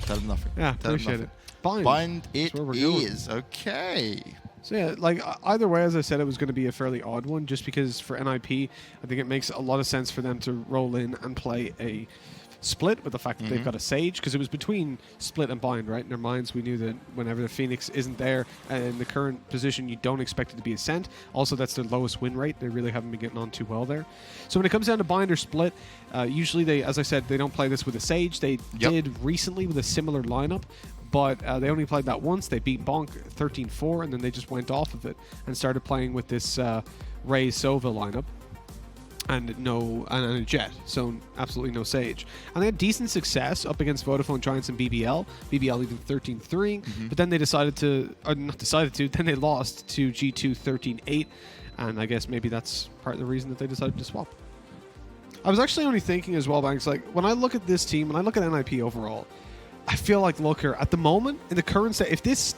Tell him nothing. Yeah, Tell appreciate it. Bind it where we're is. Okay. So yeah, like either way, as I said, it was going to be a fairly odd one, just because for NiP, I think it makes a lot of sense for them to roll in and play a split with the fact that they've got a Sage, because it was between split and bind, right? In their minds, we knew that whenever the Phoenix isn't there in the current position, you don't expect it to be a Sent. Also, that's their lowest win rate. They really haven't been getting on too well there. So when it comes down to bind or split, usually they, as I said, they don't play this with a Sage. They did recently with a similar lineup, but they only played that once. They beat Bonk 13-4, and then they just went off of it and started playing with this Raze Sova lineup. And a Jett, so absolutely no Sage. And they had decent success up against Vodafone Giants and BBL. BBL leading 13-3, but then they then they lost to G2 13-8, and I guess maybe that's part of the reason that they decided to swap. I was actually only thinking as well, Banks, like when I look at this team, when I look at NiP overall, I feel like luckeRRR, at the moment, in the current state, if this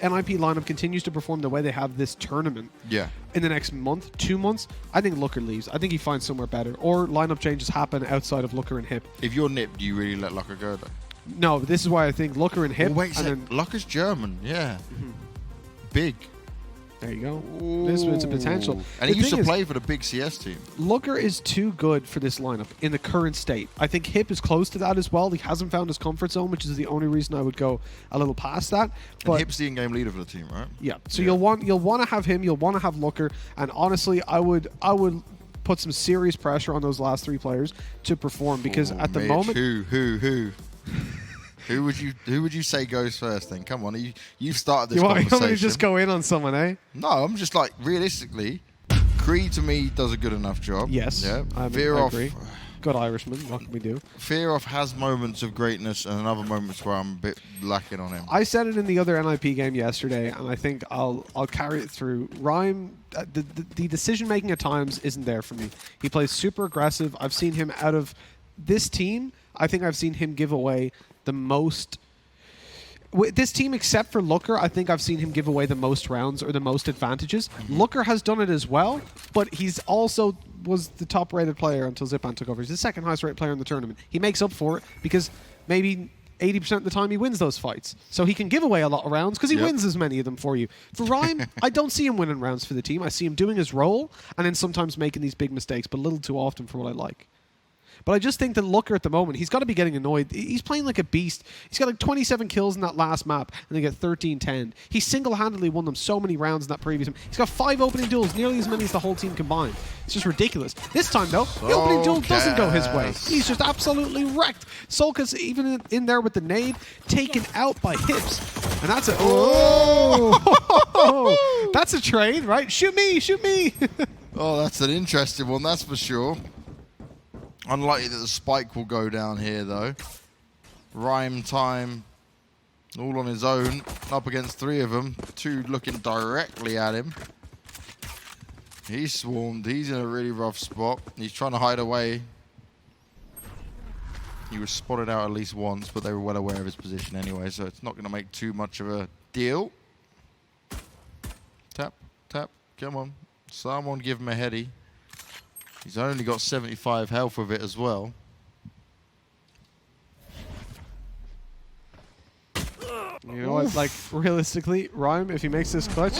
NiP lineup continues to perform the way they have this tournament in the next month, 2 months, I think luckeRRR leaves. I think he finds somewhere better. Or lineup changes happen outside of luckeRRR and HIP. If you're NiP, do you really let luckeRRR go, though? No, but this is why I think luckeRRR and HIP. Oh, wait, luckeRRR's German, yeah. Big. There you go. It's a potential. And he used to play for the big CS team. luckeRRR is too good for this lineup in the current state. I think HIP is close to that as well. He hasn't found his comfort zone, which is the only reason I would go a little past that. But and HIP's the in-game leader for the team, right? Yeah. So you'll want to have him. You'll want to have luckeRRR. And honestly, I would put some serious pressure on those last three players to perform, because at the moment, Who would you say goes first then? Come on, you've started this conversation. conversation. You want me to just go in on someone, eh? No, I'm just like, realistically, CREA to me does a good enough job. Yes, yeah. I agree. Good Irishman, what can we do? Fearoth has moments of greatness and other moments where I'm a bit lacking on him. I said it in the other NiP game yesterday, and I think I'll carry it through. Rhyme, the decision-making at times isn't there for me. He plays super aggressive. I've seen him out of this team, I think I've seen him give away the most. With this team, except for luckeRRR, I think I've seen him give away the most rounds or the most advantages. luckeRRR has done it as well, but he's also was the top-rated player until Zipan took over. He's the second highest-rated player in the tournament. He makes up for it because maybe 80% of the time he wins those fights. So he can give away a lot of rounds because he wins as many of them for you. For Rhyme, I don't see him winning rounds for the team. I see him doing his role and then sometimes making these big mistakes, but a little too often for what I like. But I just think that luckeRRR at the moment, he's got to be getting annoyed. He's playing like a beast. He's got like 27 kills in that last map, and they get 13-10. He single-handedly won them so many rounds in that previous one. He's got 5 opening duels, nearly as many as the whole team combined. It's just ridiculous. This time, though, the opening duel doesn't go his way. He's just absolutely wrecked. soulcas, even in there with the nade, taken out by hips. And that's a... Oh! That's a trade, right? Shoot me! Shoot me! Oh, that's an interesting one, that's for sure. Unlikely that the spike will go down here, though. Rhyme time, all on his own, up against 3 of them. 2 looking directly at him. He's swarmed. He's in a really rough spot. He's trying to hide away. He was spotted out at least once, but they were well aware of his position anyway, so it's not going to make too much of a deal. Tap, tap, come on. Someone give him a heady. He's only got 75 health with it as well. You know what? Like, realistically, Rhyme, if he makes this clutch,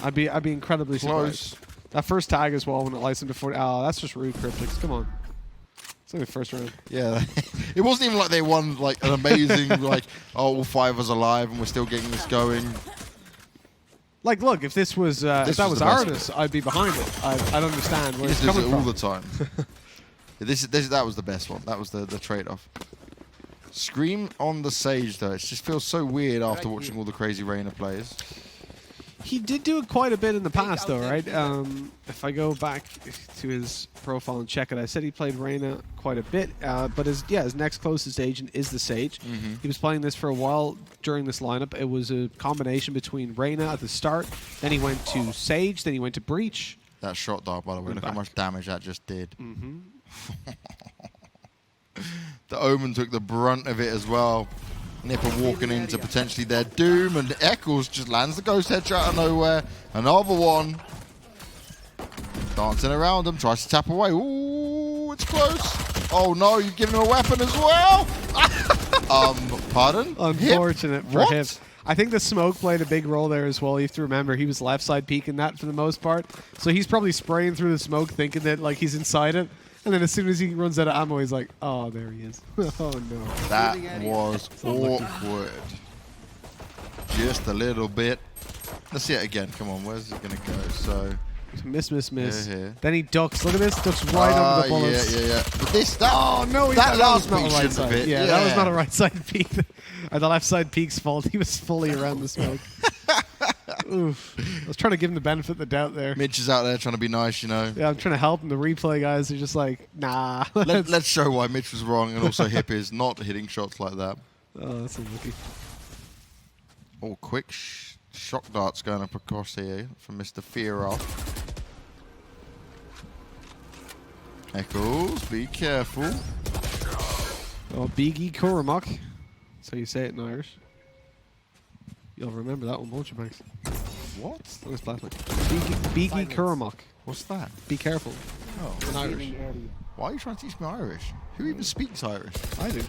I'd be incredibly surprised. That first tag as well when it lights him to 40. Oh, that's just rude, KRYPTIX. Come on. It's only the first round. Yeah. It wasn't even like they won like an amazing, like, oh, all 5 of us alive and we're still getting this going. Like, look, if this was if that was Artis, I'd be behind it. I'd understand where it's coming from. All the time. That was the best one. That was the trade-off. Scream on the Sage, though. It just feels so weird after watching all the crazy Reyna plays. He did do it quite a bit in the past, though, right? If I go back to his profile and check it, I said he played Reyna quite a bit, but his next closest agent is the Sage. He was playing this for a while during this lineup. It was a combination between Reyna at the start, then he went to Sage, then he went to Breach. That shot dart, by the way, look how much damage that just did. The Omen took the brunt of it as well. NiP are walking into potentially their doom, and Eccles just lands the ghost headshot out of nowhere. Another one. Dancing around him, tries to tap away. Ooh, it's close. Oh no, you've given him a weapon as well. Pardon? Unfortunate for What? him. I think the smoke played a big role there as well. You have to remember he was left side peeking that for the most part. So he's probably spraying through the smoke thinking that like he's inside it. And then as soon as he runs out of ammo, he's like, oh, there he is. Oh, no. That was awkward. Just a little bit. Let's see it again. Come on, where's it going to go? So, miss. Here. Then he ducks. Look at this. Ducks right under the bullets. Yeah. But this, that, Oh, no. that last not peek a right shouldn't side. have hit. Yeah, that was not a right side peek. Or the left side peek's fault. He was fully around the smoke. Oof. I was trying to give him the benefit of the doubt there. Mitch is out there trying to be nice, you know. Yeah, I'm trying to help him. The replay guys are just like, nah. Let's show why Mitch was wrong, and also Hip is not hitting shots like that. Oh, that's unlucky. Oh, quick shock darts going up across here from Mr. Fearoth. Eccles, be careful. Oh, Biggie KRYPTIX. That's how you say it in Irish. You'll remember that one, won't you, Max? What? That was last night. Biggie KRYPTIX. What's that? Be careful. Oh. In Irish. Why are you trying to teach me Irish? Who even speaks Irish? I do.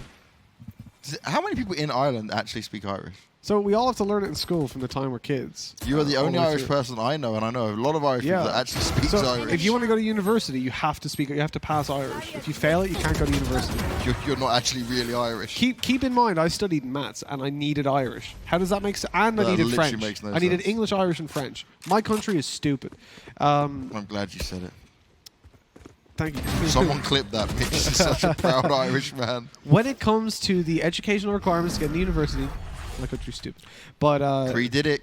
How many people in Ireland actually speak Irish? So we all have to learn it in school from the time we're kids. You are the only all the way Irish through. person I know, and I know a lot of Irish people that actually speak So Irish. if you want to go to university, you have to speak. You have to pass Irish. If you fail it, you can't go to university. You're not actually really Irish. Keep in mind, I studied maths and I needed Irish. How does that make sense? And I That needed literally French. makes no I needed sense. English, Irish, and French. My country is stupid. I'm glad you said it. Thank you. Someone clip that. Mitch is such a proud Irish man. When it comes to the educational requirements to get into university, my country's stupid. But Cree did it.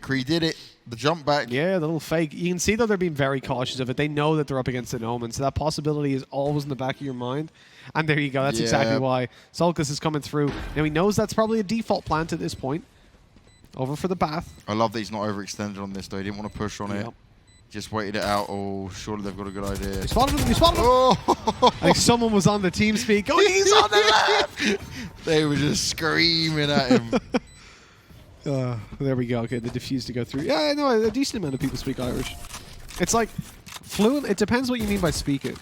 The jump back. yeah, the little fake. You can see though they're being very cautious of it. They know that they're up against an Omen, so that possibility is always in the back of your mind. And there you go. That's exactly why soulcas is coming through. Now he knows that's probably a default plant at this point. Over for the bath. I love that he's not overextended on this though. He didn't want to push on it. Yep. Just waited it out. Oh, surely they've got a good idea. He spotted him. He spotted him. Oh! I think someone was on the team speak. Oh, he's on the left. They were just screaming at him. There we go. Okay, the diffuse to go through. Yeah, no, a decent amount of people speak Irish. It's like fluent. It depends what you mean by speak it.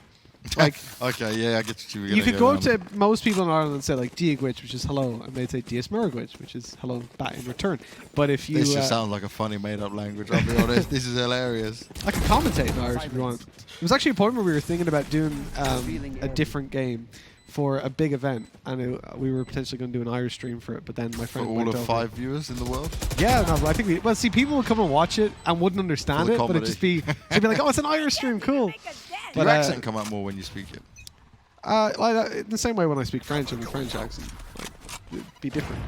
Like, okay, yeah, I get what you could go up to most people in Ireland and say like "Diagwich," which is hello, and they'd say "Dias Muragwich," which is hello back in return. But if you This just sounds like a funny made-up language. I'll be honest. This is hilarious. I could commentate in Irish if you want. There was actually a point where we were thinking about doing a different game for a big event, and we were potentially going to do an Irish stream for it. But then my For friend all went of over. 5 viewers in the world. Yeah, no, but I think well, see, people would come and watch it and wouldn't understand For the it, but it'd just be, they'd be like, "Oh, it's an Irish stream, cool." Your But, accent come out more when you speak it. Like, the same way when I speak French, I mean French accent, like, it'd be different.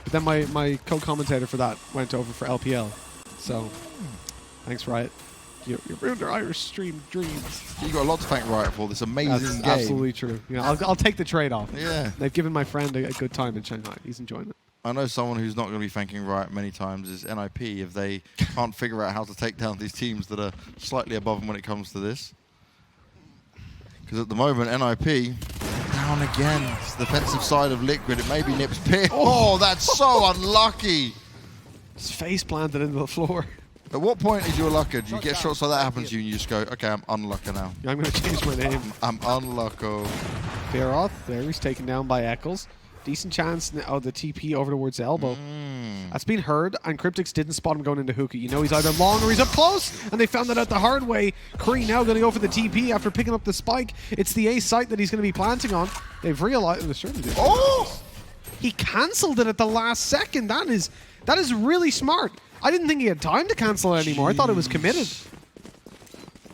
But then my co-commentator for that went over for LPL, so thanks, Riot. You ruined our Irish stream dreams. You got a lot to thank Riot for this amazing That's game. absolutely true. You know, I'll take the trade-off. Yeah. They've given my friend a good time in Shanghai. He's enjoying it. I know someone who's not going to be thanking Riot many times is NiP if they can't figure out how to take down these teams that are slightly above them when it comes to this. Because at the moment, NiP down again. It's the defensive side of Liquid. It may be NiP's pick. Oh, that's so unlucky. His face planted into the floor. At what point is your lucker? Do you get shots like that happen to you and you just go, okay, I'm unlucky now. Yeah, I'm going to change my name. I'm unlucky. Fearoth, there he's taken down by Eccles. Decent chance. Oh, the TP over towards elbow. That's been heard, and KRYPTIX didn't spot him going into hookah. You know he's either long or he's up close, and they found that out the hard way. CREA now going to go for the TP after picking up the spike. It's the A site that he's going to be planting on. They've realized. Oh! He cancelled it at the last second. That is really smart. I didn't think he had time to cancel it anymore. I thought it was committed.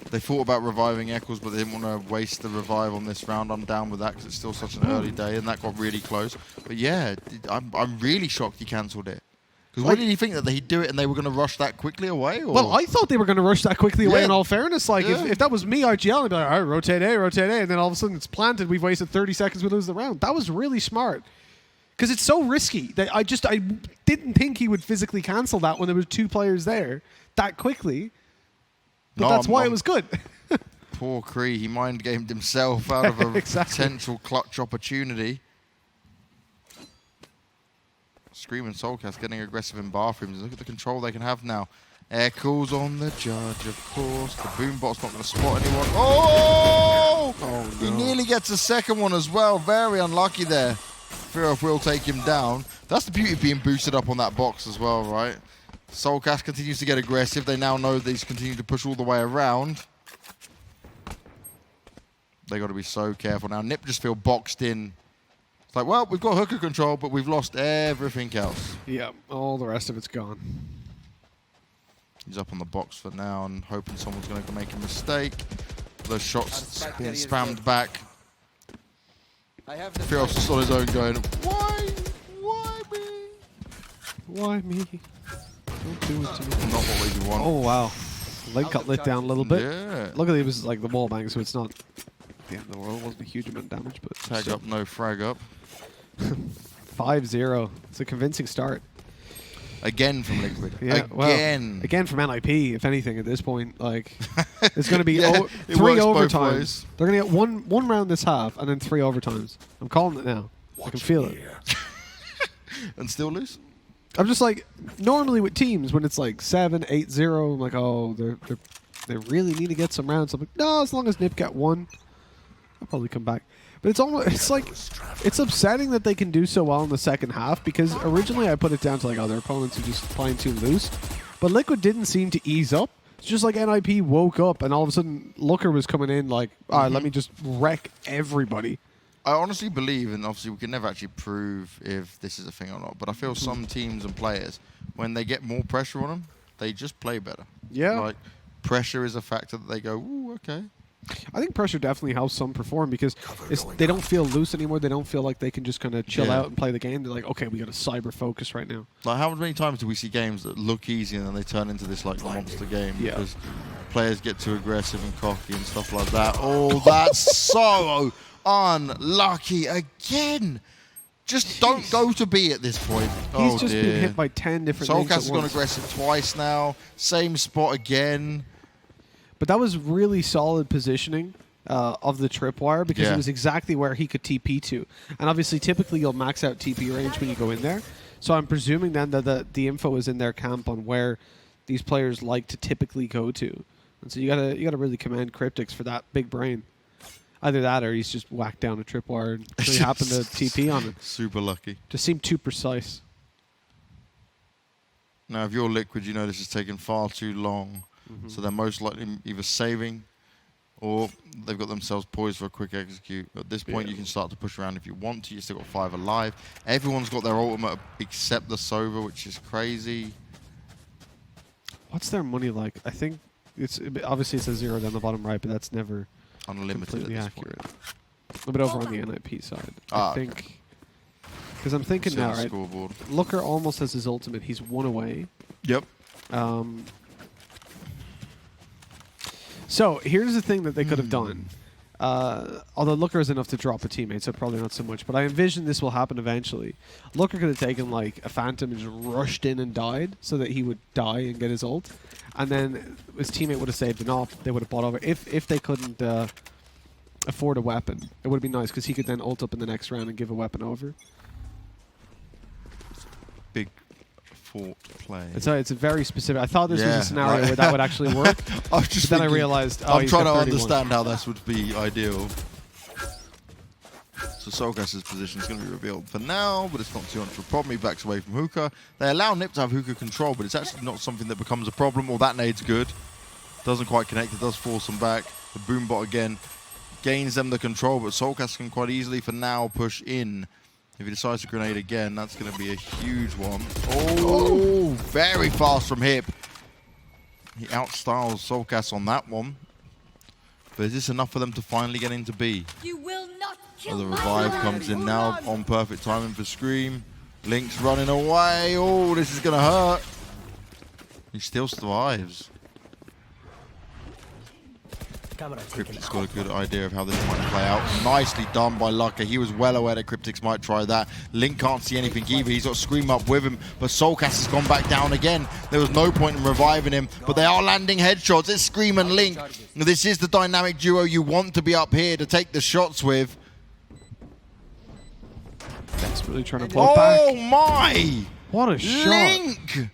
They thought about reviving Eccles, but they didn't want to waste the revive on this round. I'm down with that because it's still such an early day, and that got really close. But yeah, I'm really shocked he cancelled it. Because what did he think, that he'd do it and they were going to rush that quickly away? Or? Well, I thought they were going to rush that quickly away, Yeah. in all fairness. Like, Yeah. if that was me, I'd yell and be like, all right, rotate A, and then all of a sudden it's planted. We've wasted 30 seconds, we lose the round. That was really smart. Because it's so risky that I didn't think he would physically cancel that when there was 2 players there that quickly. But No, that's why it was good. Poor CREA, he mind gamed himself out of a Exactly. potential clutch opportunity. Screaming soulcas getting aggressive in bathrooms. Look at the control they can have now. Eccles on the judge, of course. The boombot's not going to spot anyone. Oh! Oh, He no. nearly gets a second one as well. Very unlucky there. Fearoth will take him down. That's the beauty of being boosted up on that box as well, right? soulcas continues to get aggressive. They now know that he's continuing to push all the way around. They got to be so careful now. NiP just feel boxed in. It's like, well, we've got hooker control, but we've lost everything else. Yeah, all the rest of it's gone. He's up on the box for now and hoping someone's going to make a mistake. Those shots being spammed back. Fearoth's just on his own going, why? Why me? Why me? Don't do it to me. Not what we want. Oh, wow. Leg got lit down a little bit. Yeah. Luckily, it was like the wall bang, so it's not the end of the world. It wasn't a huge amount of damage, but... Tag up, no frag up. 5-0. It's a convincing start. Again from Liquid. Yeah, again from NiP, if anything, at this point. Like, it's going to be Yeah, 3 works both overtimes. ways. They're going to get one round this half and then 3 overtimes. I'm calling it now. I can feel it. And still lose? I'm just like, normally with teams, when it's like 7-8-0, I'm like, oh, they really need to get some rounds. I'm like, no, as long as NiP get 1, I'll probably come back. But it's like, it's upsetting that they can do so well in the second half, because originally I put it down to like, oh, their opponents are just playing too loose. But Liquid didn't seem to ease up. It's just like NiP woke up and all of a sudden luckeRRR was coming in like, all right, let me just wreck everybody. I honestly believe, and obviously we can never actually prove if this is a thing or not, but I feel some teams and players, when they get more pressure on them, they just play better. Yeah. Like, pressure is a factor that they go, ooh, okay. I think pressure definitely helps some perform, because they don't feel loose anymore. They don't feel like they can just kind of chill out and play the game. They're like, okay, we got to cyber focus right now. Like, how many times do we see games that look easy and then they turn into this like monster game because players get too aggressive and cocky and stuff like that? Oh, that's so unlucky again. Just don't go to B at this point. He's just been hit by 10 different things soulcas has gone aggressive twice now. Same spot again. But that was really solid positioning of the tripwire, because it was exactly where he could TP to. And obviously, typically, you'll max out TP range when you go in there. So I'm presuming then that the info is in their camp on where these players like to typically go to. And so you gotta really commend KRYPTIX for that big brain. Either that, or he's just whacked down a tripwire and really happened to TP on it. Super lucky. Just seemed too precise. Now, if you're Liquid, you know this has taken far too long. So they're most likely either saving or they've got themselves poised for a quick execute. At this point, you can start to push around if you want to. You've still got 5 alive. Everyone's got their ultimate except the Sova, which is crazy. What's their money like? I think obviously it says 0 down the bottom right, but that's never Unlimited completely at this accurate. point. A little bit over on the NiP side. I think. Because I'm thinking now, right? Scoreboard. luckeRRR almost has his ultimate. He's 1 away. Yep. So here's the thing that they could have done. Although luckeRRR is enough to drop a teammate, so probably not so much. But I envision this will happen eventually. luckeRRR could have taken like a Phantom and just rushed in and died, so that he would die and get his ult. And then his teammate would have saved an op. They would have bought over. If they couldn't afford a weapon, it would be nice, because he could then ult up in the next round and give a weapon over. Big fort play. It's a very specific. I thought this was a scenario where that would actually work. I was just then I realized, I'm trying to understand how this would be ideal. So soulcas' position is going to be revealed for now, but it's not too much of a problem. He backs away from hookah. They allow NiP to have hookah control, but it's actually not something that becomes a problem. Or that nade's good. Doesn't quite connect. It does force them back. The boombot again gains them the control, but soulcas can quite easily for now push in. If he decides to grenade again, that's going to be a huge one. Oh, very fast from Hip. He outstyles soulcas on that one. But is this enough for them to finally get into B? You will not kill the revive comes in now on perfect timing for Scream. Link's running away. Oh, this is going to hurt. He still survives. KRYPTIX got a good idea of how this might play out. Nicely done by luckeRRR. He was well aware that KRYPTIX might try that. Link can't see anything either. He's got Scream up with him, but soulcas has gone back down again. There was no point in reviving him, but they are landing headshots. It's Scream and Link. This is the dynamic duo you want to be up here to take the shots with. Desperately trying to pull back. Oh my! What a shot. Link!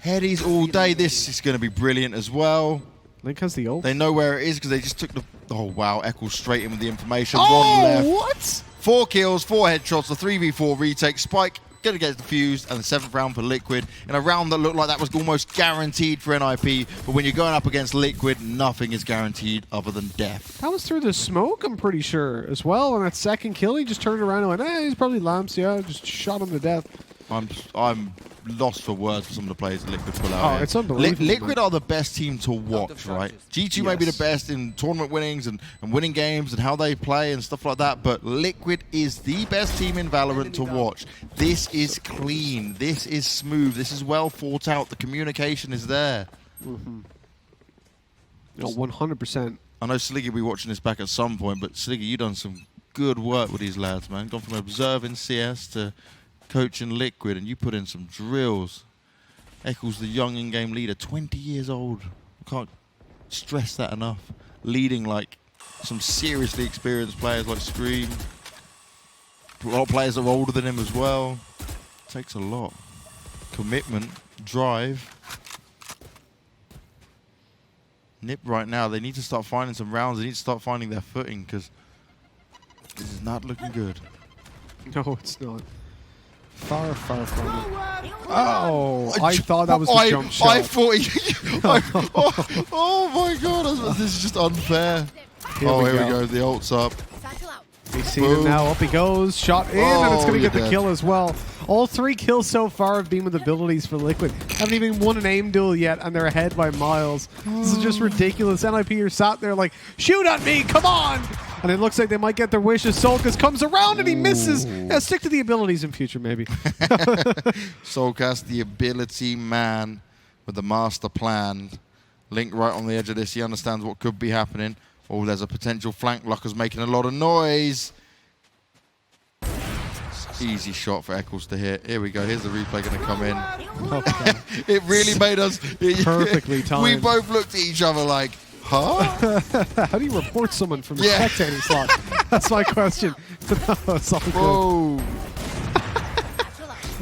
Headies all day. This is going to be brilliant as well. Link has the ult. They know where it is because they just took the... Oh, wow. Eccles straight in with the information. Oh, One left. what? 4 kills, 4 headshots, a 3v4 retake. Spike gonna get defused, and the 7th round for Liquid in a round that looked like that was almost guaranteed for NiP. But when you're going up against Liquid, nothing is guaranteed other than death. That was through the smoke, I'm pretty sure, as well. On that second kill, he just turned around and went, he's probably lamps, yeah, just shot him to death. I'm lost for words for some of the players that Liquid pull out. It's unbelievable. Liquid are the best team to watch, right? G2 may be the best in tournament winnings and winning games and how they play and stuff like that, but Liquid is the best team in Valorant to watch. This is clean. This is smooth. This is well thought out. The communication is there. Mm-hmm. No, 100%. I know Sliggy will be watching this back at some point, but Sliggy, you've done some good work with these lads, man. Gone from observing CS to coaching Liquid, and you put in some drills. Eccles, the young in-game leader, 20 years old. I can't stress that enough. Leading like some seriously experienced players like Scream. A lot of players that are older than him as well. Takes a lot. Commitment, drive. NiP right now, they need to start finding some rounds. They need to start finding their footing, because this is not looking good. No, it's not. Far, far from it. Oh, I thought that was the jump shot. I thought oh my god, this is just unfair. Here we go. The ult's up. We see him now. Up he goes. Shot in, and it's going to get the kill as well. All 3 kills so far have been with abilities for Liquid. Haven't even won an aim duel yet, and they're ahead by miles. This is just ridiculous. NiP are sat there like, shoot at me, come on! And it looks like they might get their wishes. soulcas comes around and he misses. Yeah, stick to the abilities in future, maybe. soulcas, the ability man with the master plan. Link right on the edge of this. He understands what could be happening. Oh, there's a potential flank. luckeRRR's making a lot of noise. Easy shot for Eccles to hit. Here we go. Here's the replay going to come in. Okay. It really made us... Perfectly timed. We both looked at each other like, huh? How do you report someone from the spectating slot? That's my question. It's all good. Whoa.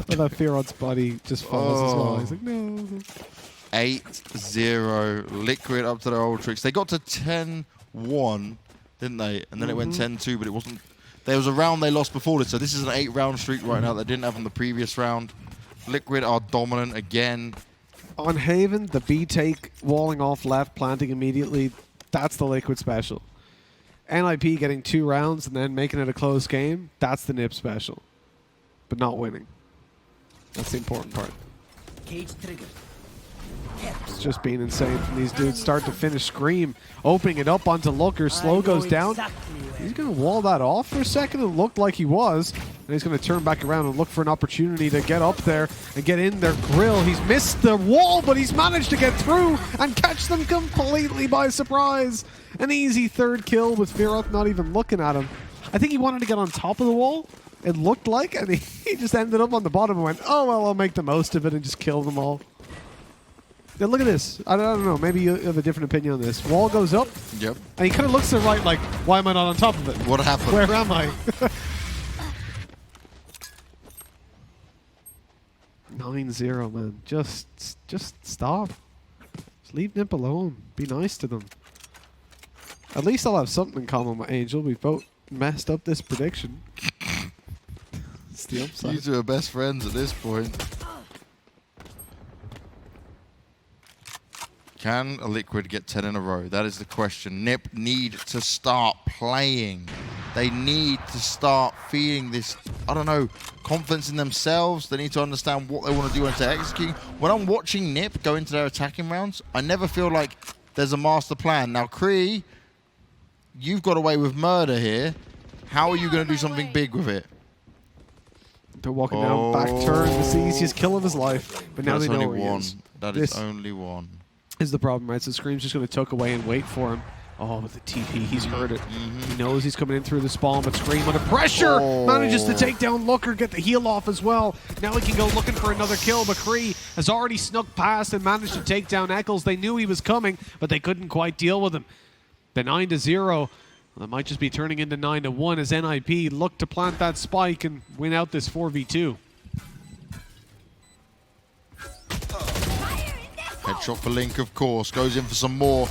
And that Fearoth's body just falls as well. He's like, no. 8-0. Liquid up to their old tricks. They got to 10-1, didn't they? And then it went 10-2, but it wasn't... There was a round they lost before this, so this is an 8-round streak right now they didn't have in the previous round. Liquid are dominant again. On Haven, the B take, walling off left, planting immediately, that's the Liquid special. NiP getting 2 rounds and then making it a close game, that's the NiP special. But not winning. That's the important part. Cage trigger. It's just being insane from these dudes. Start to finish. Scream, opening it up onto luckeRRR. Slow goes down. He's going to wall that off for a second. It looked like he was. And he's going to turn back around and look for an opportunity to get up there and get in their grill. He's missed the wall, but he's managed to get through and catch them completely by surprise. An easy 3rd kill with Fearoth not even looking at him. I think he wanted to get on top of the wall. It looked like, and he just ended up on the bottom and went, oh, well, I'll make the most of it and just kill them all. Now look at this. I don't know. Maybe you have a different opinion on this. Wall goes up. Yep. And he kind of looks to the right like, why am I not on top of it? What happened? Where am I? 9-0, man. Just stop. Just leave NiP alone. Be nice to them. At least I'll have something in common with Angel. We both messed up this prediction. It's the upside. You two are best friends at this point. Can a Liquid get 10 in a row? That is the question. NiP need to start playing. They need to start feeling this, I don't know, confidence in themselves. They need to understand what they want to do and to execute. When I'm watching NiP go into their attacking rounds, I never feel like there's a master plan. Now, CREA, you've got away with murder here. How are you going to do something big with it? They're walking down back turn. This is the easiest kill of his life. But now they know where he is. That is only one. Is the problem, right? So Scream's just going to tuck away and wait for him. Oh, with the TP, he's heard it. He knows he's coming in through the spawn, but Scream under pressure manages to take down luckeRRR, get the heal off as well. Now he can go looking for another kill, but CREA has already snuck past and managed to take down Eccles. They knew he was coming, but they couldn't quite deal with him. The 9-0, that might just be turning into 9-1 as NiP look to plant that spike and win out this 4v2. Headshot for Link, of course. Goes in for some more.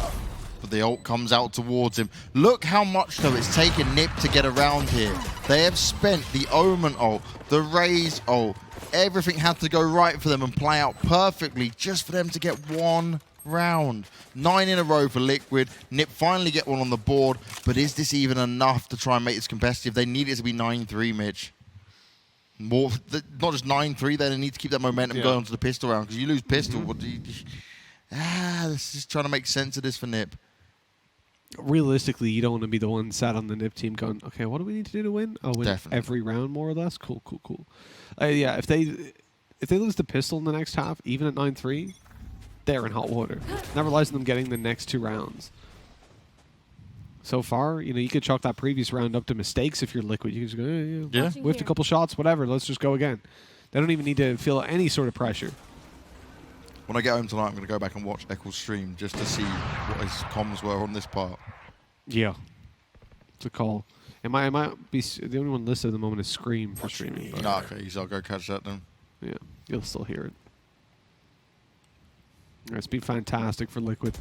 but the ult comes out towards him. Look how much, though, it's taken NiP to get around here. They have spent the Omen ult, the Raze ult. Everything had to go right for them and play out perfectly just for them to get one round. 9 in a row for Liquid. NiP finally get one on the board, but is this even enough to try and make this competitive? They need it to be 9-3, Mitch. More, not just 9-3, they need to keep that momentum going onto the pistol round, because you lose pistol, what do you... this is trying to make sense of this for NiP. Realistically, you don't want to be the one sat on the NiP team going, okay, what do we need to do to win? Oh, win every round, more or less? Cool. Yeah, if they lose the pistol in the next half, even at 9-3, they're in hot water. That relies on them getting the next 2 rounds. So far, you could chalk that previous round up to mistakes if you're Liquid. You can just go, whiffed a couple shots, whatever, let's just go again. They don't even need to feel any sort of pressure. When I get home tonight, I'm going to go back and watch Eccles' stream just to see what his comms were on this part. Yeah. It's a call. It might be the only one listed at the moment is Scream for streaming. Nah, okay, I'll go catch that then. Yeah, you'll still hear it. It's been fantastic for Liquid.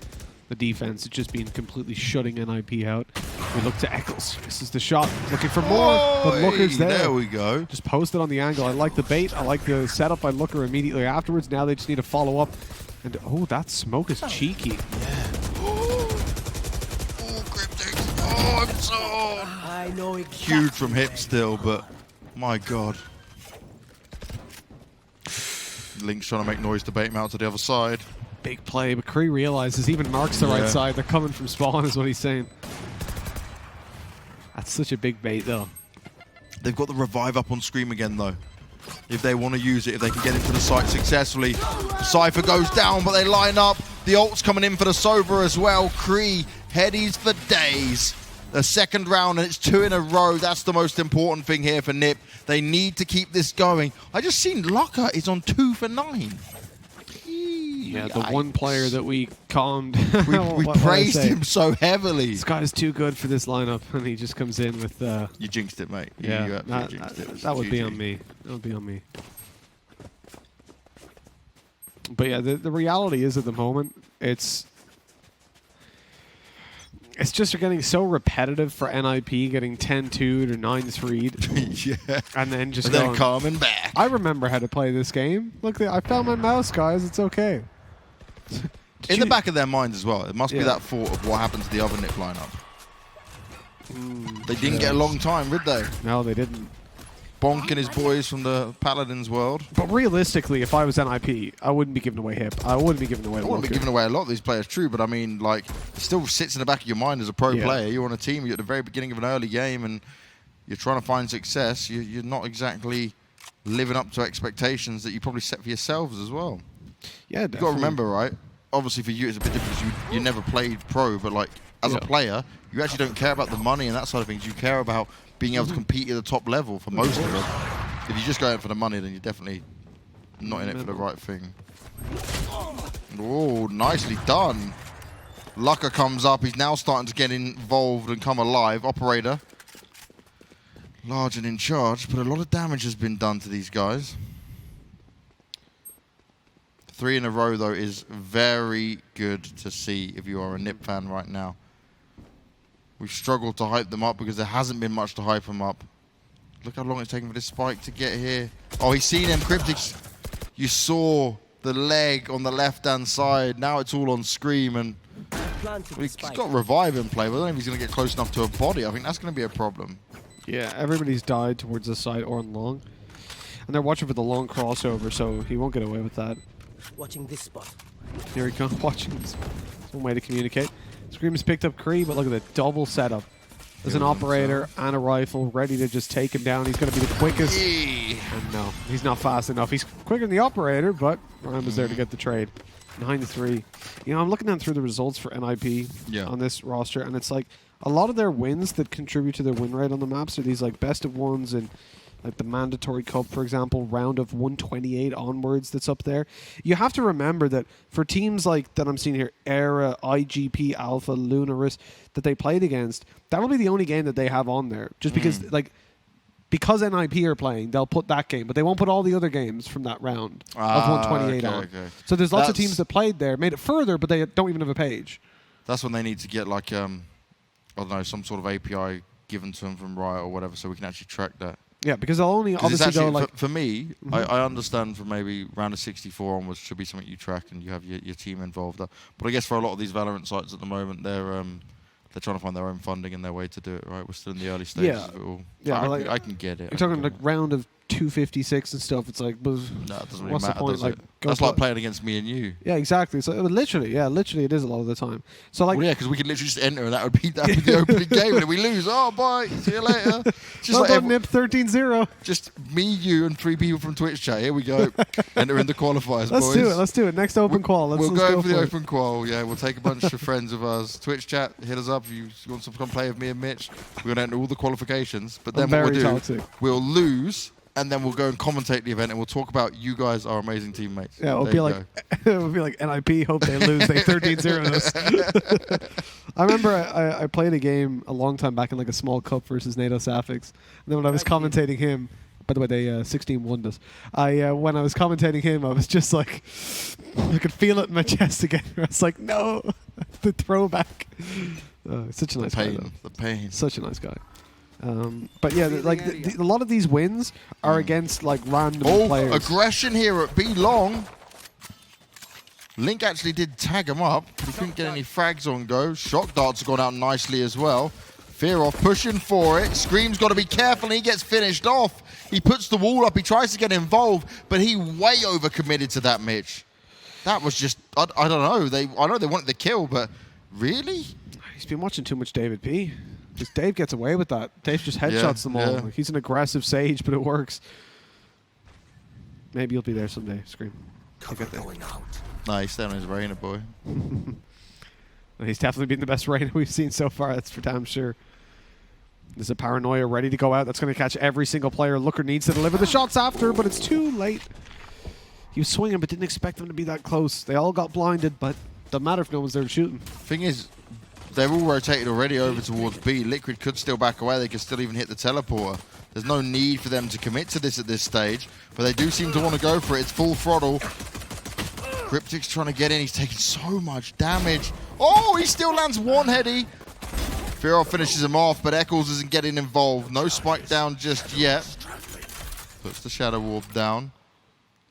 The defense has just been completely shutting NiP out. We look to Eccles. This is the shot. Looking for more, but luckeRRR's there. There we go. Just posted on the angle. I like the bait. I like the setup by luckeRRR immediately afterwards. Now they just need to follow up. And oh, that smoke is cheeky. Yeah. Oh, KRYPTIX. Oh, I'm so I know exactly. huge from hip still, but my God. Link's trying to make noise to bait him out to the other side. Big play, but CREA realizes even marks the right side. They're coming from spawn is what he's saying. That's such a big bait, though. They've got the revive up on Scream again, though. If they want to use it, if they can get into the site successfully. Cypher goes down, but they line up. The ult's coming in for the Sova as well. CREA headies for days. The second round, and it's 2 in a row. That's the most important thing here for NiP. They need to keep this going. I just seen luckeRRR is on 2 for 9. Yeah, the one player that we calmed. we praised him so heavily. This guy's too good for this lineup, and he just comes in with... You jinxed it, mate. Yeah, you jinxed it. That would be on me. That would be on me. But yeah, the reality is at the moment, it's just getting so repetitive for NiP getting 10-2 or 9-3. Yeah. And then just coming back. I remember how to play this game. Look, I found my mouse, guys. It's okay. In the back of their minds as well, it must be that thought of what happened to the other NiP lineup. They didn't get a long time, did they? No, they didn't. Bonk and his boys from the Paladins world. But realistically, if I was NiP, I wouldn't be giving away hip. I wouldn't be giving away I wouldn't be giving away a lot of these players, true, but I mean, like, it still sits in the back of your mind as a pro player. You're on a team, you're at the very beginning of an early game, and you're trying to find success. You're not exactly living up to expectations that you probably set for yourselves as well. Yeah, You've got to remember, right? Obviously, for you, it's a bit different because you never played pro, but like as a player, you actually don't care about the money and that side of things. You care about being able to compete at the top level for most of it. If you just go out for the money, then you're definitely not in it for the right thing. Oh, nicely done. luckeRRR comes up. He's now starting to get involved and come alive. Operator, large and in charge, but a lot of damage has been done to these guys. 3 in a row, though, is very good to see if you are a NiP fan right now. We've struggled to hype them up because there hasn't been much to hype them up. Look how long it's taken for this spike to get here. Oh, he's seen him. KRYPTIX, you saw the leg on the left-hand side. Now it's all on Scream, and he's got revive in play, but I don't know if he's going to get close enough to a body. I think that's going to be a problem. Yeah, everybody's died towards the side or on long. And they're watching for the long crossover, so he won't get away with that. Watching this spot. Here he comes, watching this. That's one way to communicate. Scream has picked up CREA, but look at the double setup. There's an operator and a rifle ready to just take him down. He's going to be the quickest. And no, he's not fast enough. He's quicker than the operator, but Ryan was there to get the trade. 9-3. You know, I'm looking down through the results for NiP on this roster, and it's like a lot of their wins that contribute to their win rate on the maps are these like best of ones and like the mandatory cup, for example, round of 128 onwards that's up there. You have to remember that for teams like that I'm seeing here, ERA, IGP, Alpha, Lunaris, that they played against, that will be the only game that they have on there. Just because, because NiP are playing, they'll put that game, but they won't put all the other games from that round of 128 on. Okay. So there's lots of teams that played there, made it further, but they don't even have a page. That's when they need to get like I don't know, some sort of API given to them from Riot or whatever, so we can actually track that. Yeah, because they'll only 'Cause it's obviously actually, go like for me, I understand from maybe round of 64 onwards should be something you track and you have your team involved. But I guess for a lot of these Valorant sites at the moment, they're trying to find their own funding and their way to do it. Right, we're still in the early stages of it all. Yeah, I can get it. You're talking like round of 256 and stuff. It's like, No, it doesn't really what's the matter, point? does Like, it? go That's play- like playing against me and you. Yeah, exactly. So literally it is a lot of the time. So like, Well, yeah, because we could literally just enter and that would be the opening game, and if we lose, oh bye, see you later. Just well like done, NiP 13-0. just me, you, and 3 people from Twitch chat. Here we go. Enter in the qualifiers, Let's boys. do it. Let's do it. Next open qual. Let's We'll go go for the it. open qual. Yeah, we'll take a bunch of friends of ours. Twitch chat, hit us up if you want to come play with me and Mitch. We're gonna enter all the qualifications, but then what Very we'll do, toxic. we'll lose. And then we'll go and commentate the event, and we'll talk about you guys are amazing teammates. Yeah, it'll There be you like go. it'll be like NiP. Hope they lose. They 13-0 us. I remember I played a game a long time back in like a small cup versus NATO Sapphics. And then when I was commentating him, by the way, they 16-1 us. When I was commentating him, I was just like, I could feel it in my chest again. I was like, no, the throwback. Such a nice guy. The pain. Such a nice guy. But yeah, like a lot of these wins are against like random players. Aggression here at B long. Link actually did tag him up, but he couldn't get any frags on go. Shock darts have gone out nicely as well. Fearoth pushing for it. Scream's got to be careful, and he gets finished off. He puts the wall up. He tries to get involved, but he way overcommitted to that, Mitch. That was just, I don't know. I know they wanted the kill, but really? He's been watching too much David P. Just Dave gets away with that. Dave just headshots them all. yeah. Like, he's an aggressive Sage, but it works. Maybe you'll be there someday, Scream. I'll get there. No, he's staying on his Reina, boy. He's definitely been the best Reyna we've seen so far, that's for damn sure. There's a Paranoia ready to go out. That's going to catch every single player. Looker needs to deliver the shots after, but it's too late. He was swinging, but didn't expect them to be that close. They all got blinded, but doesn't matter if no one's there shooting. Thing is, they're all rotated already over towards B. Liquid could still back away. They could still even hit the teleporter. There's no need for them to commit to this at this stage, but they do seem to want to go for it. It's full throttle. KRYPTIX trying to get in. He's taking so much damage. Oh, he still lands one heady. Fearoth finishes him off, but Eccles isn't getting involved. No spike down just yet. Puts the Shadow Warp down.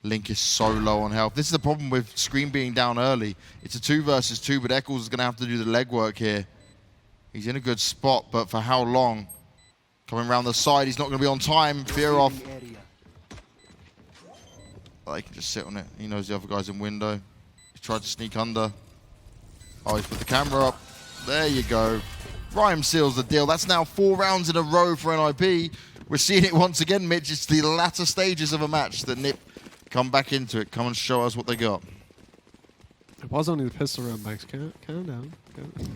Link is so low on health. This is the problem with Scream being down early. It's a 2 versus 2, but Eccles is going to have to do the legwork here. He's in a good spot, but for how long? Coming around the side, he's not going to be on time. Fearoth. Oh, he can just sit on it. He knows the other guy's in window. He tried to sneak under. Oh, he's put the camera up. There you go. Rhyme seals the deal. That's now 4 rounds in a row for NiP. We're seeing it once again, Mitch. It's the latter stages of a match that NiP come back into it. Come and show us what they got. It was only the pistol round, Banks. Calm down.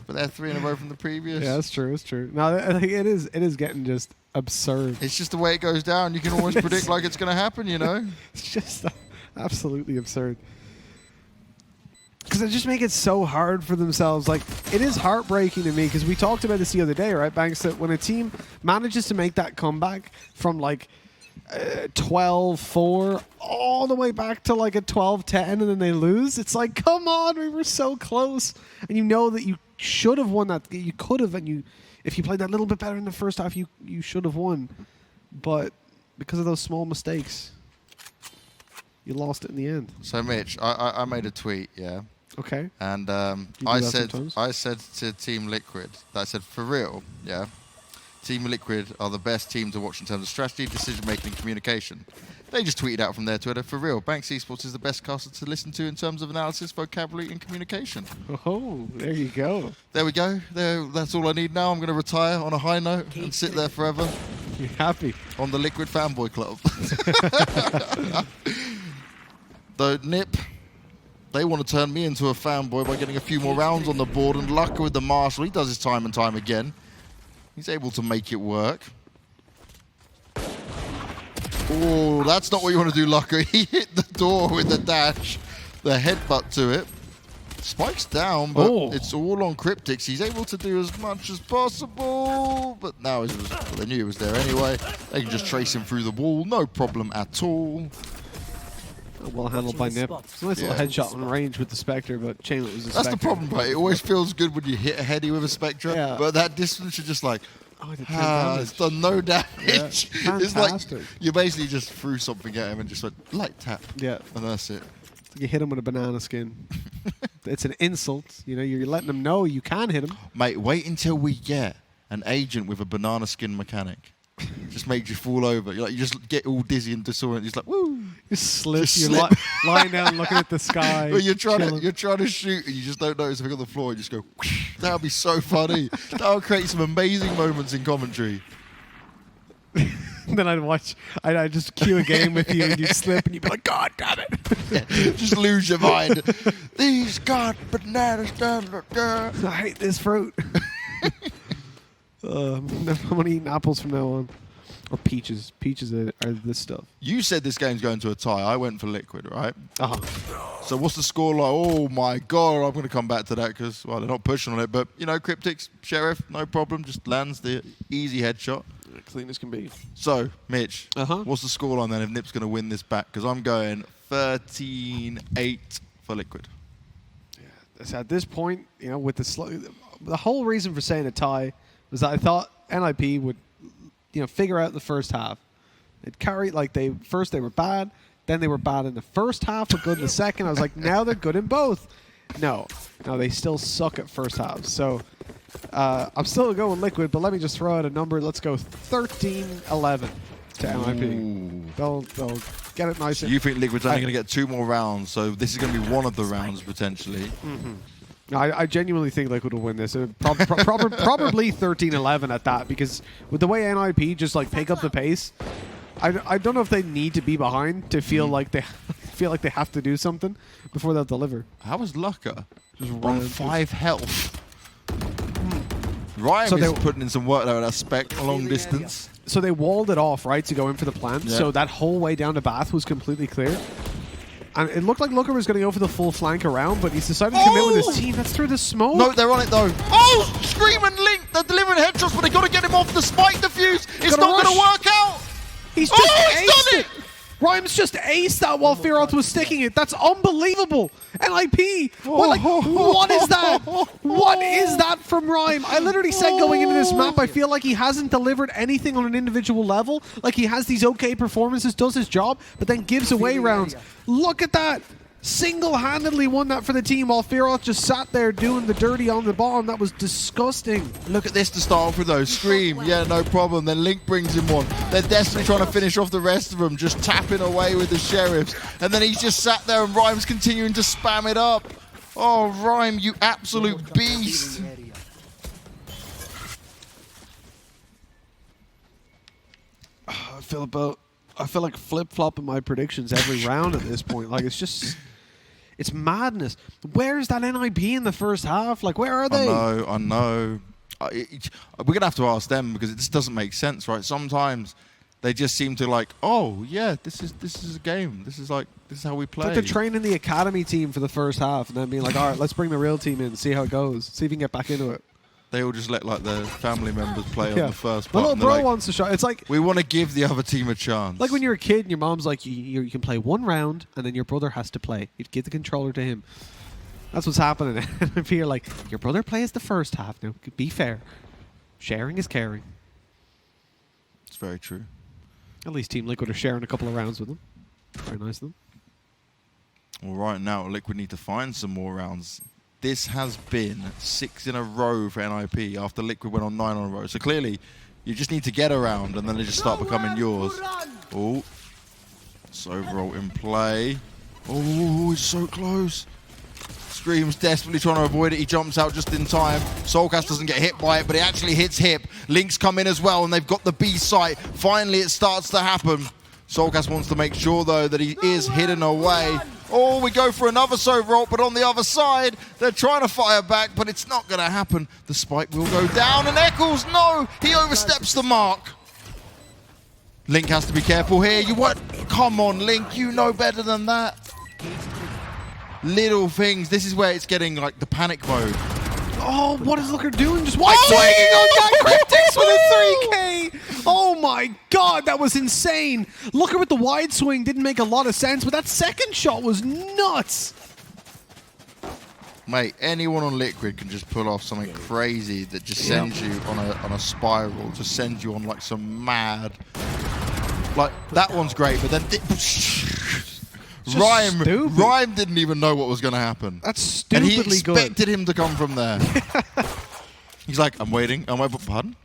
But they're 3 in a row from the previous. Yeah, that's true. It's true. No, I think it is getting just absurd. It's just the way it goes down. You can almost predict like it's going to happen, you know? It's just absolutely absurd. Because they just make it so hard for themselves. Like, it is heartbreaking to me, because we talked about this the other day, right, Banks, that when a team manages to make that comeback from, like, 12-4 all the way back to, like, a 12-10, and then they lose, it's like, come on, we were so close. And you know that you should have won that. You could have, and if you played that little bit better in the first half, you should have won. But because of those small mistakes, you lost it in the end. So, Mitch, I made a tweet, yeah? Okay. And do I that said to Team Liquid, that I said, for real, yeah, Team Liquid are the best team to watch in terms of strategy, decision-making, and communication. They just tweeted out from their Twitter, for real, Banks Esports is the best caster to listen to in terms of analysis, vocabulary, and communication. Oh, there you go. There we go. That's all I need now. I'm going to retire on a high note and sit there forever You're happy. on the Liquid Fanboy Club. Though NiP, they want to turn me into a fanboy by getting a few more rounds on the board, and Lucker with the Marshall, he does his time and time again. He's able to make it work. Oh, that's not what you want to do, Lucker. He hit the door with the dash, the headbutt to it. Spike's down, but it's all on KRYPTIX. He's able to do as much as possible, but now they knew he was there anyway. They can just trace him through the wall, no problem at all. Well handled by NiP. It's a nice little headshot on range with the Spectre, but Chainlit was a That's Spectre. the problem, right? It always feels good when you hit a heady with a Spectre, Yeah. but that distance you're just like, Oh, I did 10 damage. it's done no damage. Yeah. It's like Fantastic. you basically just threw something at him and just went light tap. Yeah. And that's it. You hit him with a banana skin. It's an insult. You know, you're letting him know you can hit him. Mate, wait until we get an agent with a banana skin mechanic. Just makes you fall over. You're like, you just get all dizzy and disoriented. Just like, woo. You slip. Just You're slip. lying down looking at the sky. But you're trying chilling. to shoot and you just don't notice something on the floor. You just go, whoosh. That would be so funny. That would create some amazing moments in commentary. Then I'd just cue a game with you and you'd slip and you'd be like, God damn it. Yeah, just lose your mind. These got bananas. I hate this fruit. I'm going to eat apples from now on. Or peaches. Peaches are this stuff. You said this game's going to a tie. I went for liquid, right? Uh-huh. So what's the score like? Oh my God, I'm going to come back to that because, well, they're not pushing on it. But, you know, KRYPTIX, Sheriff, no problem. Just lands the easy headshot. Clean as can be. So, Mitch, Uh-huh. what's the scoreline then if NiP's going to win this back? Because I'm going 13-8 for liquid. Yeah. So at this point, you know, with the whole reason for saying a tie was that I thought NiP would, you know, figure out the first half. It carried like first they were bad, then they were bad in the first half, but good in the second. I was like, now they're good in both. No, they still suck at first half. So I'm still going liquid, but let me just throw out a number. Let's go 13-11 to NiP. They'll get it nice. So you think liquid's only going to get 2 more rounds, so this is going to be one of the rounds potentially. Mm-hmm. I genuinely think Liquid will win this. Probably 13-11 at that, because with the way NiP just like pick up the pace, I don't know if they need to be behind to feel like they have to do something before they'll deliver. How was luckeRRR? Just on ran 5 health. Ryan So is they- putting in some work there at that spec long distance. So they walled it off, right, to go in for the plant. Yeah. So that whole way down to Bath was completely clear. And it looked like luckeRRR was going to go for the full flank around, but he's decided to commit with his team. That's through the smoke. No, they're on it though. Oh, Scream and Link, they're delivering headshots, but they got to get him off the spike defuse. It's Gotta not going to rush. work out. He's just he's aced done it. Rhymes just aced that while Fearoth was sticking it. That's unbelievable. NiP. What is that? What is that from Rhyme? I literally said going into this map, I feel like he hasn't delivered anything on an individual level. Like he has these okay performances, does his job, but then gives away rounds. Look at that. Single-handedly won that for the team while Fearoth just sat there doing the dirty on the bomb. That was disgusting. Look at this to start off with though. Scream, yeah, no problem. Then Link brings him one. They're desperately trying to finish off the rest of them, just tapping away with the Sheriffs. And then he's just sat there and Rhyme's continuing to spam it up. Oh, Rhyme, you absolute beast. I feel like flip-flopping my predictions every round at this point. Like, it's madness. Where's that NiP in the first half? Like, where are they? I know. We're going to have to ask them because it just doesn't make sense, right? Sometimes they just seem to like, oh, yeah, this is a game. This is how we play. It's like they're training the academy team for the first half and then being like, all right, let's bring the real team in, see how it goes, see if we can get back into it. They all just let like their family members play on the first My part. little bro like, wants to shot. It's like we want to give the other team a chance. when you're a kid and your mom's like, you can play one round and then your brother has to play. You give the controller to him. That's what's happening. And you're like, your brother plays the first half. Now, be fair. Sharing is caring. It's very true. At least Team Liquid are sharing a couple of rounds with them. Very nice of them. Well, right now, Liquid need to find some more rounds. This has been 6 in a row for NiP after Liquid went on 9 in a row. So clearly, you just need to get around and then they just start becoming yours. Oh, Sova in play. Oh, it's so close. Scream's desperately trying to avoid it. He jumps out just in time. soulcas doesn't get hit by it, but it actually hits Hip. Link's come in as well, and they've got the B site. Finally, it starts to happen. soulcas wants to make sure, though, that he is hidden away. Oh, we go for another Sova ult, but on the other side, they're trying to fire back, but it's not going to happen. The spike will go down, and Eccles, no! He oversteps the mark. Link has to be careful here. Come on, Link, you know better than that. Little things. This is where it's getting like the panic mode. Oh, what is luckeRRR doing? Just white swinging on that KRYPTIX with a 3K! Oh my god, that was insane. Looker with the wide swing didn't make a lot of sense, but that second shot was nuts. Mate, anyone on Liquid can just pull off something crazy that just sends you on a spiral, just sends you on like some mad. Like that one's great, but then Rhyme didn't even know what was going to happen. That's stupidly good. And he expected him to come from there. He's like, I'm waiting. Pardon?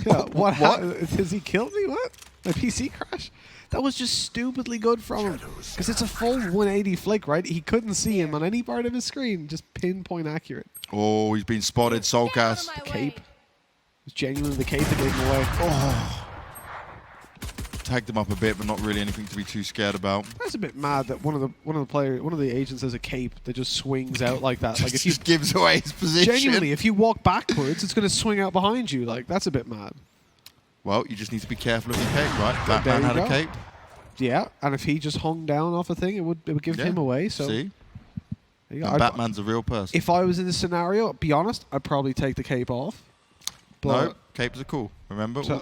Yeah, what? Has he killed me? What? My PC crash? That was just stupidly good from him. Because it's a full 180 flick, right? He couldn't see him on any part of his screen. Just pinpoint accurate. Oh, he's been spotted. Soulcas. The cape. It was genuinely the cape that gave him away. Oh. Tagged him up a bit, but not really anything to be too scared about. I was a bit mad that one of the agents has a cape that just swings out like that. Like if you just gives away his position. Genuinely, if you walk backwards, it's going to swing out behind you. Like that's a bit mad. Well, you just need to be careful of your cape, right? Batman had a cape. Yeah, and if he just hung down off a thing, it would give him away. So see, Batman's a real person. If I was in this scenario, be honest, I'd probably take the cape off. But no, capes are cool. Remember, so,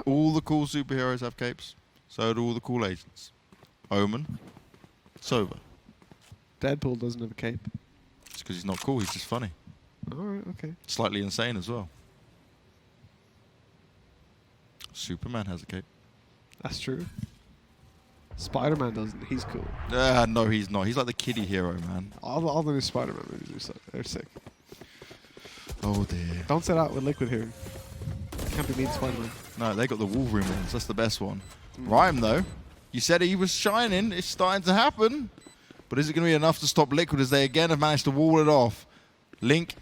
all the cool superheroes have capes. So do all the cool agents. Omen, Sova. Deadpool doesn't have a cape. It's because he's not cool. He's just funny. All right, okay. Slightly insane as well. Superman has a cape. That's true. Spider-Man doesn't. He's cool. No, he's not. He's like the kiddie hero, man. All the new Spider-Man movies they're sick. Oh dear. Don't say that with Liquid here. Can't be mean Spider-Man. No, they got the Wolverine ones. That's the best one. Rhyme though, you said he was shining. It's starting to happen. But is it going to be enough to stop Liquid as they again have managed to wall it off? Link,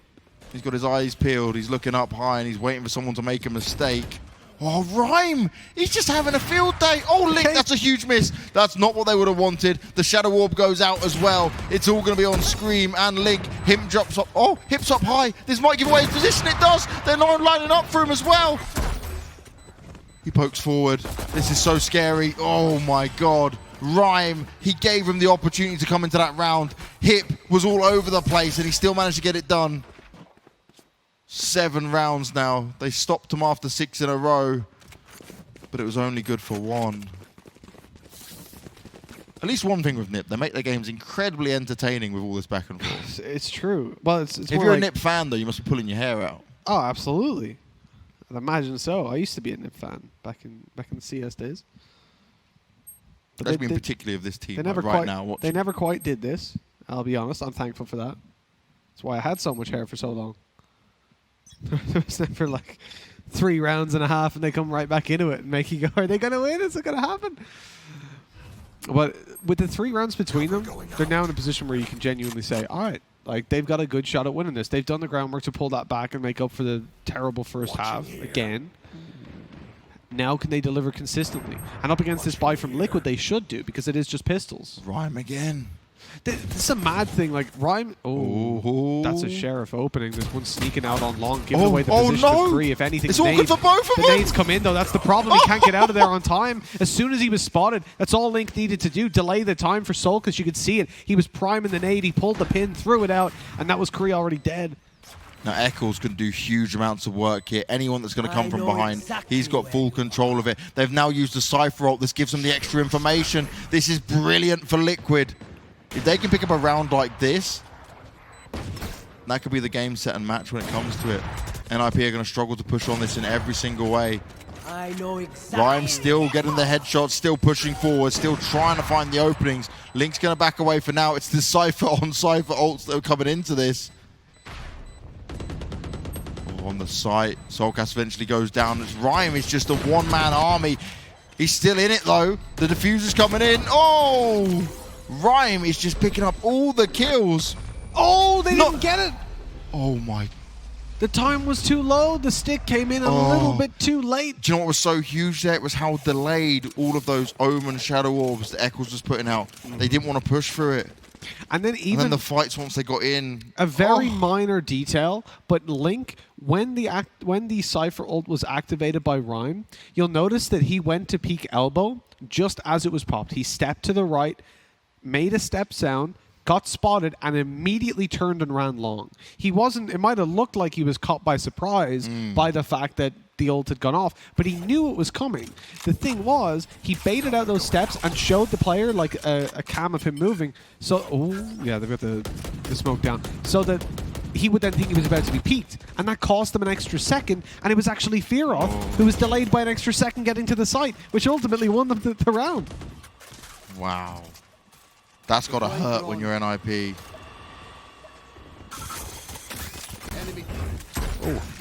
he's got his eyes peeled. He's looking up high and he's waiting for someone to make a mistake. Oh, Rhyme! He's just having a field day. Oh, Link, that's a huge miss. That's not what they would have wanted. The Shadow Orb goes out as well. It's all going to be on Scream and Link. Him drops up. Oh, hips up high. This might give away his position. It does. They're not lining up for him as well. He pokes forward. This is so scary. Oh, my God. Rhyme, he gave him the opportunity to come into that round. Hip was all over the place and he still managed to get it done. 7 rounds now. They stopped him after 6 in a row, but it was only good for 1. At least one thing with NiP, they make their games incredibly entertaining with all this back and forth. It's true. Well, it's if you're a NiP fan, though, you must be pulling your hair out. Oh, absolutely. I'd imagine so. I used to be a NiP fan back in the CS days. But That's been particularly of this team they never right quite, now. They never quite did this. I'll be honest. I'm thankful for that. That's why I had so much hair for so long. There was never like 3 rounds and a half and they come right back into it and make you go, are they going to win? Is it going to happen? But with the 3 rounds between them, they're now in a position where you can genuinely say, all right, like they've got a good shot at winning this. They've done the groundwork to pull that back and make up for the terrible first half again. Now can they deliver consistently? And up against this buy from Liquid, they should do because it is just pistols. Rhyme again. This is a mad thing, like Rhyme. Oh, that's a Sheriff opening. There's one sneaking out on long, giving away the position to CREA. If anything, it's all good for both of them. The nades come in though. That's the problem. He can't get out of there on time. As soon as he was spotted, that's all Link needed to do. Delay the time for soulcas. You could see it. He was priming the nade. He pulled the pin, threw it out, and that was CREA already dead. Now, Eccles can do huge amounts of work here. Anyone that's going to come from behind, he's got full control of it. They've now used the Cypher ult. This gives them the extra information. This is brilliant for Liquid. If they can pick up a round like this, that could be the game set and match when it comes to it. NiP are going to struggle to push on this in every single way. I know exactly. Rhyme still getting the headshots, still pushing forward, still trying to find the openings. Link's going to back away for now. It's the Cypher on Cypher ults that are coming into this. On the site, soulcas eventually goes down. As Rhyme is just a one-man army. He's still in it though. The diffuser's coming in. Oh! Rhyme is just picking up all the kills. Oh, they didn't get it. Oh my. The time was too low. The stick came in a little bit too late. Do you know what was so huge there? It was how delayed all of those Omen Shadow Orbs that Eccles was putting out. They didn't want to push through it. And then even the fights once they got in. A very minor detail, but Link, when the Cypher ult was activated by Rhyme, you'll notice that he went to peek elbow just as it was popped. He stepped to the right, made a step sound, got spotted, and immediately turned and ran long. He wasn't, it might have looked like he was caught by surprise by the fact that the ult had gone off, but he knew it was coming. The thing was, he baited out those steps and showed the player like a cam of him moving. So, oh yeah, they've got the smoke down. So that he would then think he was about to be peaked, and that cost them an extra second, and it was actually Fearoth who was delayed by an extra second getting to the site, which ultimately won them the round. Wow. That's got to hurt when you're NiP.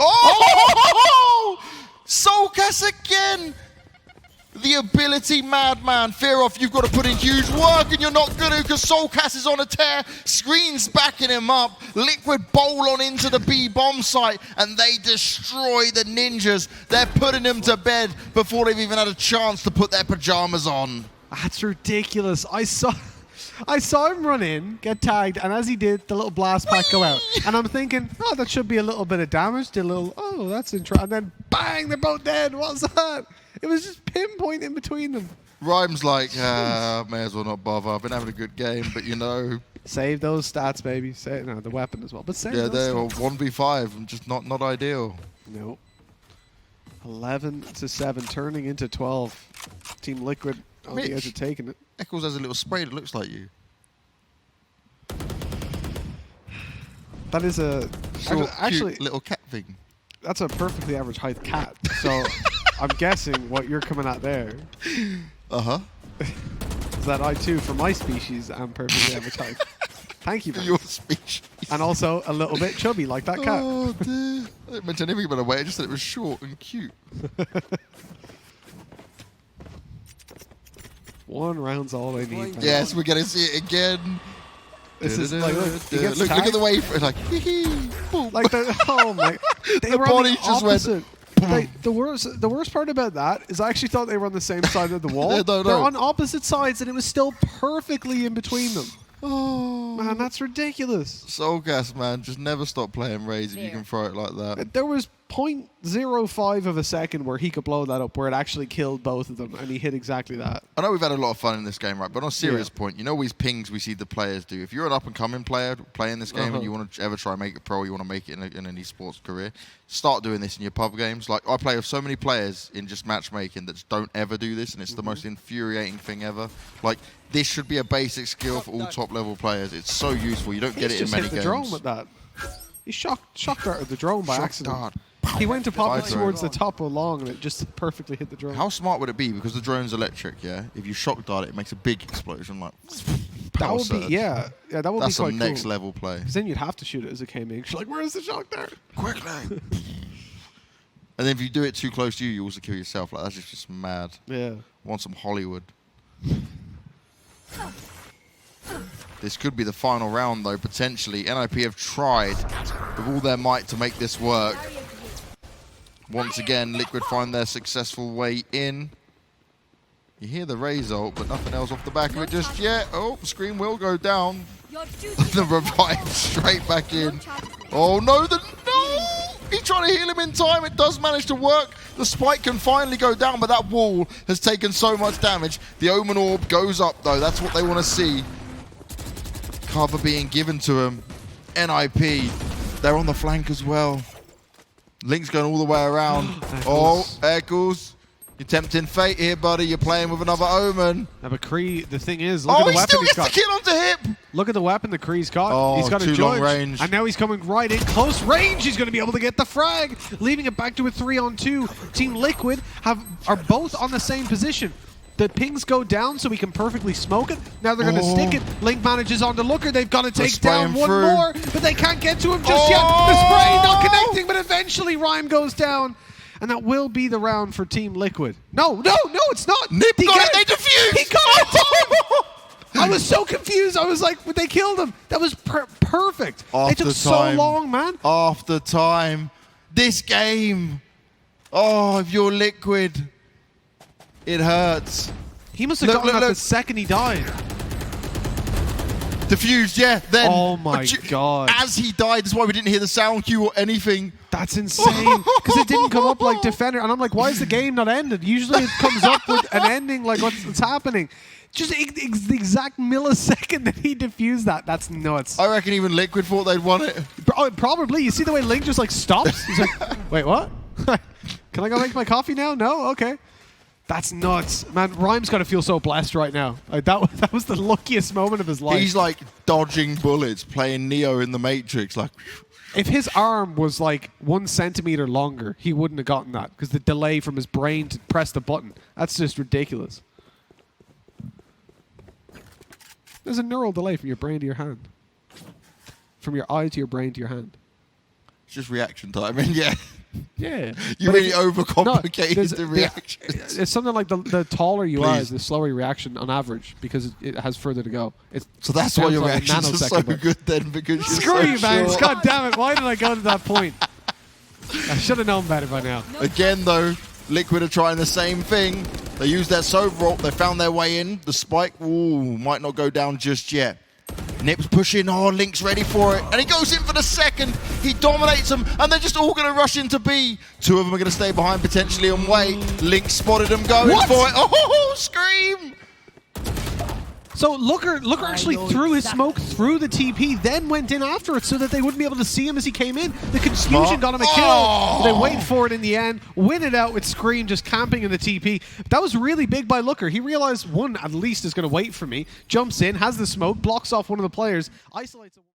Oh! soulcas again! The ability madman. Fearoth, you've got to put in huge work, and you're not going to because soulcas is on a tear. Screen's backing him up. Liquid bowl on into the B bomb site, and they destroy the ninjas. They're putting him to bed before they've even had a chance to put their pajamas on. That's ridiculous. I saw him run in, get tagged, and as he did, the little blast pack go out. And I'm thinking, oh, that should be a little bit of damage. Did a little, oh, that's interesting. And then bang, they're both dead. What's that? It was just pinpoint in between them. Rhyme's like, may as well not bother. I've been having a good game, but you know. Save those stats, baby. Save, no, the weapon as well. But save yeah, those they were stats. 1v5 and just not ideal. Nope. 11-7, turning into 12. Team Liquid on the edge of taking it. Eccles has a little spray that looks like you. That is a Short, actually cute little cat thing. That's a perfectly average height cat. So I'm guessing what you're coming at there. Uh-huh. Is that I too, for my species, am perfectly average height. Thank you, For man. your species. And also a little bit chubby like that cat. Oh dear. I didn't mention anything about the weight, I just said it was short and cute. One round's all I need. Man. Yes, we're gonna see it again. This is like, look, he gets look tagged. at the way, like, hee hee, boom. Like the, oh my, they The were on body the just went, opposite. The worst part about that is I actually thought they were on the same side of the wall. No, They're no. on opposite sides, and it was still perfectly in between them. Oh, Man, that's ridiculous. soulcas, man, just never stop playing Raze if you can throw it like that. There was 0.05 of a second where he could blow that up, where it actually killed both of them, and he hit exactly that. I know we've had a lot of fun in this game, right? But on a serious point, you know these pings we see the players do. If you're an up-and-coming player playing this game and you want to ever try and make it pro, you want to make it in an esports career, start doing this in your pub games. Like, I play with so many players in just matchmaking that just don't ever do this, and it's the most infuriating thing ever. Like, this should be a basic skill for all top-level players. It's so useful. You don't get it in many He just hit the games. drone with that. He shock darted the drone by Shock accident. dart. He went to pop it Side drone. towards the top along, and it just perfectly hit the drone. How smart would it be? Because the drone's electric, yeah? If you shock dart it, it makes a big explosion, like that power would surge. be, yeah, that would That's be quite some next cool. level play. Because then you'd have to shoot it as it came in. You're like, where's the shock dart? Quickly! And then if you do it too close to you, you also kill yourself. Like, that's just mad. Yeah. Want some Hollywood. This could be the final round, though, potentially. NiP have tried with all their might to make this work. Once again, Liquid find their successful way in. You hear the Raze ult, but nothing else off the back of it just yet. Oh, screen will go down. The revive straight back in. Oh, no, no! He's trying to heal him in time. It does manage to work. The spike can finally go down, but that wall has taken so much damage. The Omen orb goes up, though. That's what they want to see. Cover being given to him. NiP, they're on the flank as well. Link's going all the way around. Oh, Eccles. You're tempting fate here, buddy. You're playing with another Omen. Now, but CREA, the thing is, look at the he weapon still he's gets the got. kill onto hip. Look at the weapon that CREA's got. Oh, He's got a too judge, long range. and now he's coming right in close range. He's going to be able to get the frag, leaving it back to a 3-on-2. Team Liquid are both on the same position. The pings go down so we can perfectly smoke it. Now they're going to stick it. Link manages on the looker. They've got to take down one more, but they can't get to him just yet. The spray not connecting, but eventually Rhyme goes down. And that will be the round for Team Liquid. No, it's not. NiP got it. They defused. He got it. I was so confused. I was like, they killed him. That was perfect. It took so long, man. After time. This game. Oh, if you're Liquid, it hurts. He must have gotten up the second he died. Diffused, yeah. Then. Oh my god. As he died, that's why we didn't hear the sound cue or anything. That's insane. Because it didn't come up like Defender. And I'm like, why is the game not ended? Usually it comes up with an ending, like what's happening. Just the exact millisecond that he defused that. That's nuts. I reckon even Liquid thought they'd won it. Probably. You see the way Link just like stops? He's like, wait, what? Because Can I go make my coffee now? No? Okay. That's nuts. Man, Rhyme's got to feel so blessed right now. Like, that was the luckiest moment of his life. He's like dodging bullets, playing Neo in the Matrix. Like, if his arm was like 1 centimeter longer, he wouldn't have gotten that because the delay from his brain to press the button. That's just ridiculous. There's a neural delay from your brain to your hand. From your eye to your brain to your hand. it's just reaction time. I mean, yeah. Yeah. You But really if- overcomplicated no, the reactions. It's something like the taller you are, Please. the slower your reaction on average because it has further to go. So that's why your sounds like a reactions are so nanosecond, but- good then, because you're Screw so you, man. short. God damn it. Why did I go to that point? I should have known better by now. Again, though, Liquid are trying the same thing. They use their Sova ult. They found their way in. The spike, ooh, might not go down just yet. NiP's pushing. Oh, Link's ready for it. And he goes in for the second. He dominates them. And they're just all going to rush into B. 2 of them are going to stay behind potentially and wait. Link spotted them going What? for it. Oh, Scream! So Looker actually know threw his exactly. smoke through the TP, then went in after it so that they wouldn't be able to see him as he came in. The confusion Smart. got him a kill. Oh. They wait for it in the end, win it out with Scream just camping in the TP. That was really big by Looker. He realized one at least is going to wait for me, jumps in, has the smoke, blocks off one of the players, isolates